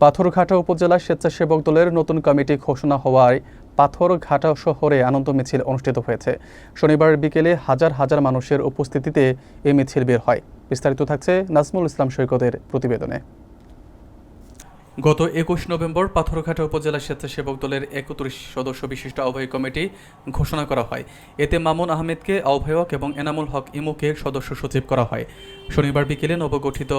পাথরঘাটা উপজেলা স্বেচ্ছাসেবক দলের নতুন কমিটি ঘোষণা হওয়ায় পাথরঘাটা শহরে আনন্দ মিছিল অনুষ্ঠিত হয়েছে। শনিবার বিকেলে হাজার হাজার মানুষের উপস্থিতিতে এই মিছিল বের হয়। বিস্তারিত থাকছে নাজমুল ইসলাম সৈকতের প্রতিবেদনে। গত ২১ নভেম্বর পাথরঘাটা উপজেলা স্বেচ্ছাসেবক দলের ৩১ সদস্য বিশিষ্ট আহ্বায়ক কমিটি ঘোষণা করা হয়। এতে মামুন আহমেদকে আহ্বায়ক এবং এনামুল হক ইমুকে সদস্য সচিব করা হয়। শনিবার বিকেলে নবগঠিত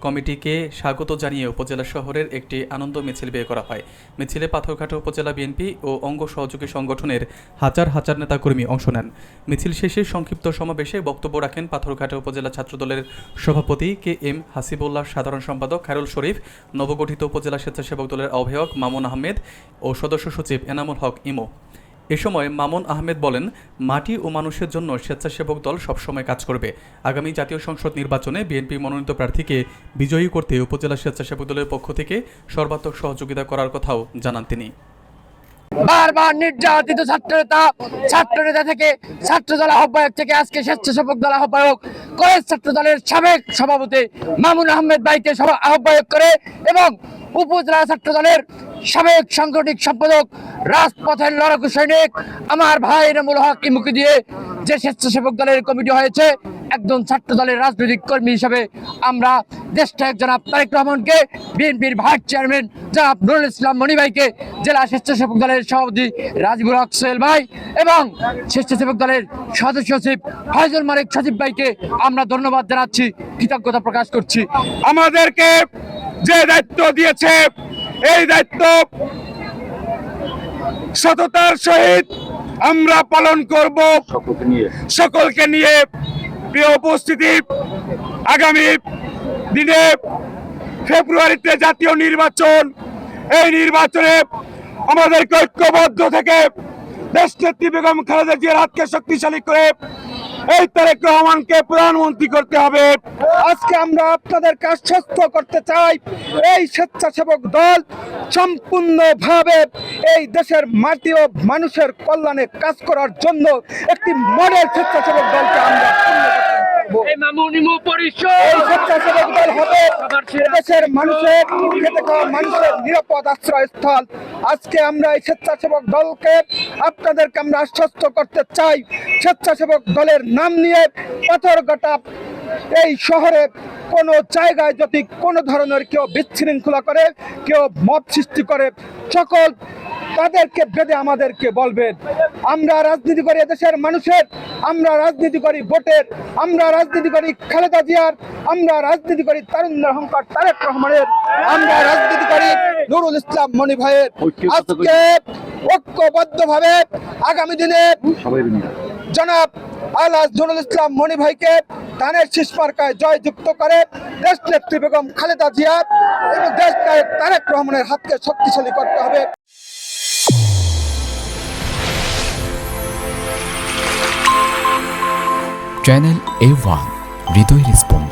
কমিটিকে স্বাগত জানিয়ে উপজেলা শহরের একটি আনন্দ মিছিল বের করা হয়। মিছিলে পাথরঘাটা উপজেলা বিএনপি ও অঙ্গ সহযোগী সংগঠনের হাজার হাজার নেতাকর্মী অংশ নেন। মিছিল শেষে সংক্ষিপ্ত সমাবেশে বক্তব্য রাখেন পাথরঘাটা উপজেলা ছাত্রদলের সভাপতি KM হাসিবুল্লাহ, সাধারণ সম্পাদক খায়রুল শরীফ, নবগঠিত উপজেলা স্বেচ্ছাসেবক দলের আহ্বায়ক মামুন আহমেদ ও সদস্য সচিব এনামুল হক ইমো। এ সময় মামুন আহমেদ বলেন, মাটি ও মানুষের জন্য স্বেচ্ছাসেবক দল সবসময় কাজ করবে। আগামী জাতীয় সংসদ নির্বাচনে বিএনপি মনোনীত প্রার্থীকে বিজয়ী করতে উপজেলা স্বেচ্ছাসেবক দলের পক্ষ থেকে সর্বাত্মক সহযোগিতা করার কথাও জানান তিনি। বারবার নির্যাতিত ছাত্রনেতা থেকে ছাত্রদল আহ্বায়ক থেকে আজকে স্বেচ্ছাসেবক দল আহ্বায়ক করে ছাত্রদলের সাবেক সভাপতি মামুন আহমেদ ভাইকে আহ্বায়ক করে এবং উপজেলা ছাত্রদলের সাবেক সাংগঠনিক সম্পাদক রাজপথের লড়াকু সৈনিক আমার ভাই এনামুল হক ইমুকে দিয়ে যে স্বেচ্ছাসেবক দলের কমিটি হয়েছে, একজন ছাত্র দলের রাজনৈতিক কর্মী হিসেবে আমরা দেশনায়ক জনাব তারেক রহমানকে, বিএনপির ভাইস চেয়ারম্যান জনাব নুরুল ইসলাম মনি ভাইকে, জেলা স্বেচ্ছাসেবক দলের সভাপতি রাজিবুল হক সোহেল ভাই এবং স্বেচ্ছাসেবক দলের সদস্য সচিব ফয়জুল মালিক সচিব ভাইকে আমরা ধন্যবাদ জানাচ্ছি, কৃতজ্ঞতা প্রকাশ করছি। আমাদেরকে যে দায়িত্ব দিয়েছে এই দায়িত্ব সততার সহিত আমরা পালন করব সকলকে নিয়ে। প্রিয় উপস্থিতি, আগামী দিনে ফেব্রুয়ারিতে জাতীয় নির্বাচন, এই নির্বাচনে আমাদেরকে ঐক্যবদ্ধ থেকে দেশনেত্রী বেগম খালেদা জিয়ার হাতকে শক্তিশালী করে এই তারেক রহমানকে প্রধানমন্ত্রী করতে হবে। আজকে আমরা আপনাদেরকে আশ্বস্ত করতে চাই, এই স্বেচ্ছাসেবক দল সম্পূর্ণভাবে এই দেশের মাটি ও মানুষের কল্যাণে কাজ করার জন্য একটি মডেল স্বেচ্ছাসেবক দলকে আমরা স্বেচ্ছাসেবক দল হবে দেশের মানুষের খেটে খাওয়া মানুষের নিরাপদ আশ্রয়স্থল। আজকে আমরা এই স্বেচ্ছাসেবক দলকে আপনাদেরকে আমরা আশ্বস্ত করতে চাই, স্বেচ্ছাসেবক দলের নাম নিয়ে পাথরঘাটা এই শহরে কোনো জায়গায় যদি কোনো ধরনের কেউ বিশৃঙ্খলা করে, কেউ মব সৃষ্টি করে, সকল তাদেরকে বেঁধে আমাদেরকে বলবেন। আমরা রাজনীতি করি দেশের মানুষের, আমরা রাজনীতি করি ভোটের, আমরা রাজনীতি করি খালেদা জিয়ার, আমরা রাজনীতি করি তারুণ্যের অহংকার তারেক রহমানের, আমরা রাজনীতি করি নুরুল ইসলাম মনি ভাইয়ের। আজকে ঐক্যবদ্ধভাবে আগামী দিনে জনাব আলহাজ নুরুল ইসলাম মনি ভাইকে ধানের শীষ মার্কায় জয়যুক্ত করে দেশনেত্রী বেগম খালেদা জিয়ার এবং দেশ নায়ক তারেক রহমানের হাতকে শক্তিশালী করতে হবে। চ্যানেল A1 হৃদয় রেসপন্স।